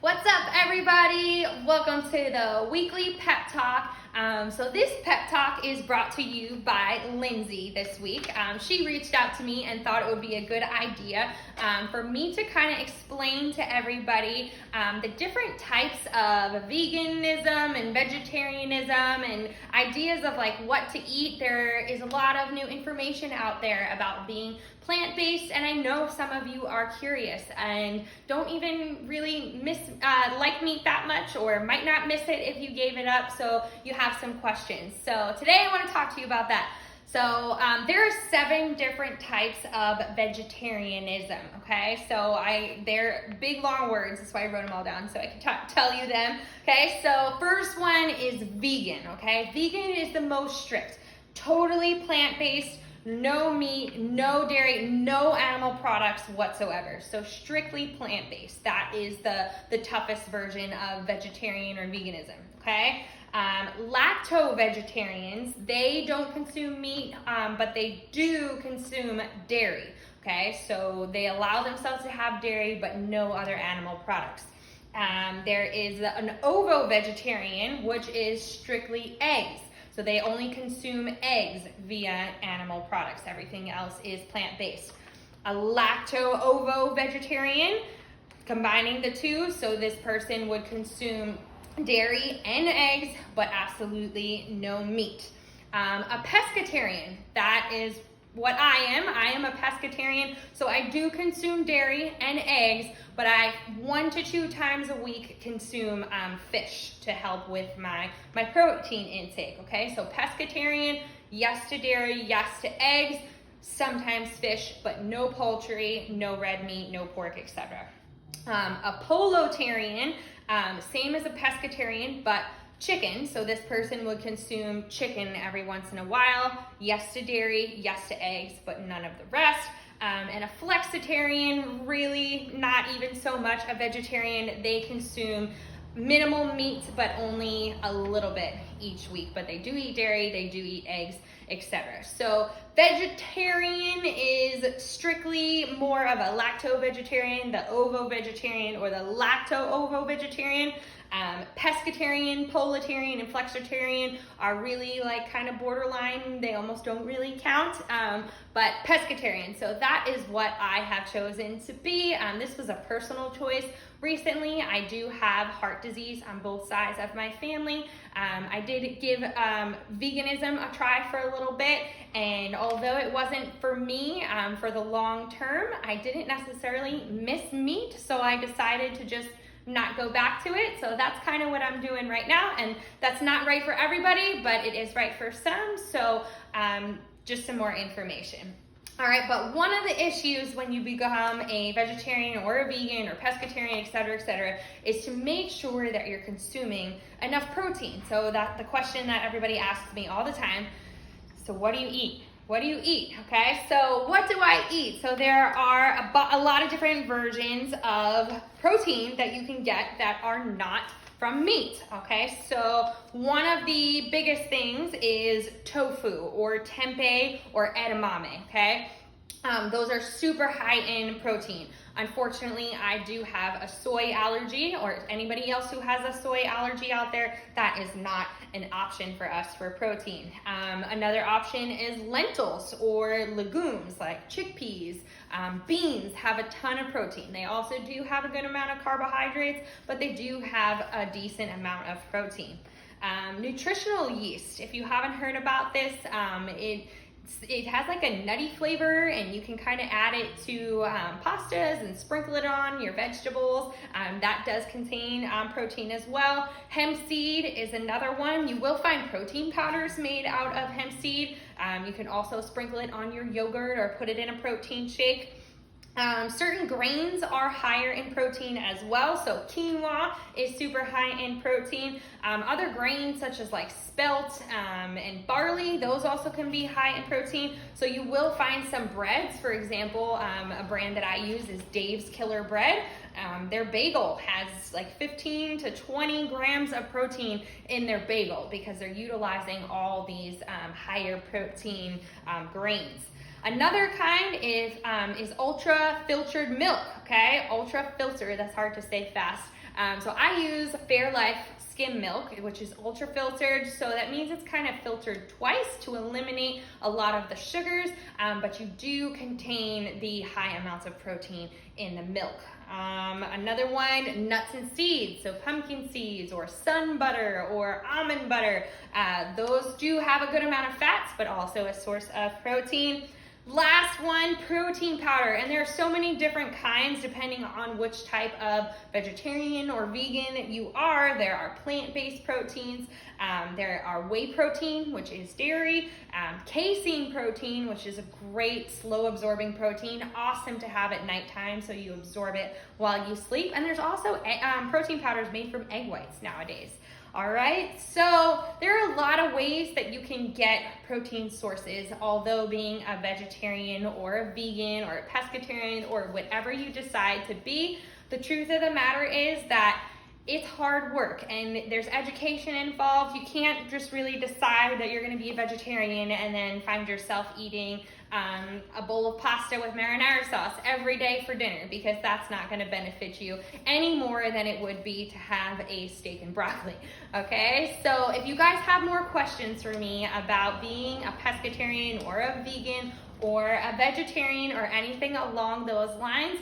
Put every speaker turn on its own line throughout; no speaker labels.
What's up, everybody? Welcome to the weekly pep talk. So this pep talk is brought to you by Lindsay this week. She reached out to me and thought it would be a good idea for me to kind of explain to everybody the different types of veganism and vegetarianism and ideas of like what to eat. There is a lot of new information out there about being plant-based, and I know some of you are curious and don't even really like meat that much, or might not miss it if you gave it up, so you have some questions. So today I want to talk to you about that. So there are 7 different types of vegetarianism, okay? So they're big, long words, that's why I wrote them all down so I can tell you them, okay? So first one is vegan, okay? Vegan is the most strict, totally plant-based, no meat, no dairy, no animal products whatsoever. So strictly plant-based. That is the toughest version of vegetarian or veganism, okay? Lacto-vegetarians, they don't consume meat, but they do consume dairy, okay? So they allow themselves to have dairy, but no other animal products. There is an ovo-vegetarian, which is strictly eggs. So they only consume eggs via animal products. Everything else is plant-based. A lacto-ovo-vegetarian, combining the two, so this person would consume dairy and eggs, but absolutely no meat. A pescatarian, that is what I am. I am a pescatarian, so I do consume dairy and eggs, but I 1 to 2 times a week consume fish to help with my protein intake, okay? So pescatarian, yes to dairy, yes to eggs, sometimes fish, but no poultry, no red meat, no pork, etc. A polotarian, same as a pescatarian, but chicken, so this person would consume chicken every once in a while, yes to dairy, yes to eggs, but none of the rest. And a flexitarian, really not even so much a vegetarian. They consume minimal meat, but only a little bit each week. But they do eat dairy, they do eat eggs, etc. So vegetarian is strictly more of a lacto-vegetarian, the ovo-vegetarian, or the lacto-ovo-vegetarian. Pescatarian, politarian, and flexitarian are really like kind of borderline. They almost don't really count, but pescatarian. So that is what I have chosen to be. This was a personal choice. Recently, I do have heart disease on both sides of my family. I did give veganism a try for a little bit, and although it wasn't for me for the long term, I didn't necessarily miss meat, so I decided to just not go back to it. So that's kind of what I'm doing right now, and that's not right for everybody, but it is right for some. So just some more information. All right, but one of the issues when you become a vegetarian or a vegan or pescatarian, et cetera, is to make sure that you're consuming enough protein. So that's the question that everybody asks me all the time. So what do you eat? What do you eat? Okay, so what do I eat? So there are a lot of different versions of protein that you can get that are not from meat, okay? So one of the biggest things is tofu or tempeh or edamame, okay? Those are super high in protein. Unfortunately, I do have a soy allergy, or anybody else who has a soy allergy out there, that is not an option for us for protein. Another option is lentils or legumes like chickpeas. Beans have a ton of protein. They also do have a good amount of carbohydrates, but they do have a decent amount of protein. Nutritional yeast, if you haven't heard about this, it has like a nutty flavor, and you can kind of add it to pastas and sprinkle it on your vegetables. That does contain protein as well. Hemp seed is another one. You will find protein powders made out of hemp seed. You can also sprinkle it on your yogurt or put it in a protein shake. Certain grains are higher in protein as well. So quinoa is super high in protein. Other grains such as like spelt and barley, those also can be high in protein. So you will find some breads. For example, a brand that I use is Dave's Killer Bread. Their bagel has like 15 to 20 grams of protein in their bagel because they're utilizing all these higher protein grains. Another kind is ultra filtered milk. okay? Ultra filter, that's hard to say fast. So I use Fairlife skim milk, which is ultra filtered. So that means it's kind of filtered twice to eliminate a lot of the sugars, but you do contain the high amounts of protein in the milk. Another one, nuts and seeds, so pumpkin seeds or sun butter or almond butter. Those do have a good amount of fats, but also a source of protein. Last one, protein powder, and there are so many different kinds depending on which type of vegetarian or vegan you are. There are plant-based proteins, there are whey protein, which is dairy, casein protein, which is a great slow absorbing protein, awesome to have at nighttime so you absorb it while you sleep. And there's also protein powders made from egg whites nowadays. All right, so there are a lot of ways that you can get protein sources, although being a vegetarian or a vegan or a pescatarian or whatever you decide to be, the truth of the matter is that it's hard work and there's education involved. You can't just really decide that you're going to be a vegetarian and then find yourself eating a bowl of pasta with marinara sauce every day for dinner, because that's not going to benefit you any more than it would be to have a steak and broccoli. Okay, so if you guys have more questions for me about being a pescatarian or a vegan or a vegetarian or anything along those lines,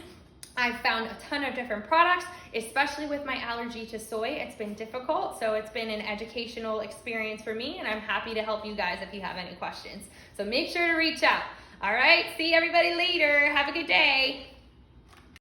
I've found a ton of different products, especially with my allergy to soy. It's been difficult, so it's been an educational experience for me, and I'm happy to help you guys if you have any questions. So make sure to reach out. All right, see everybody later. Have a good day.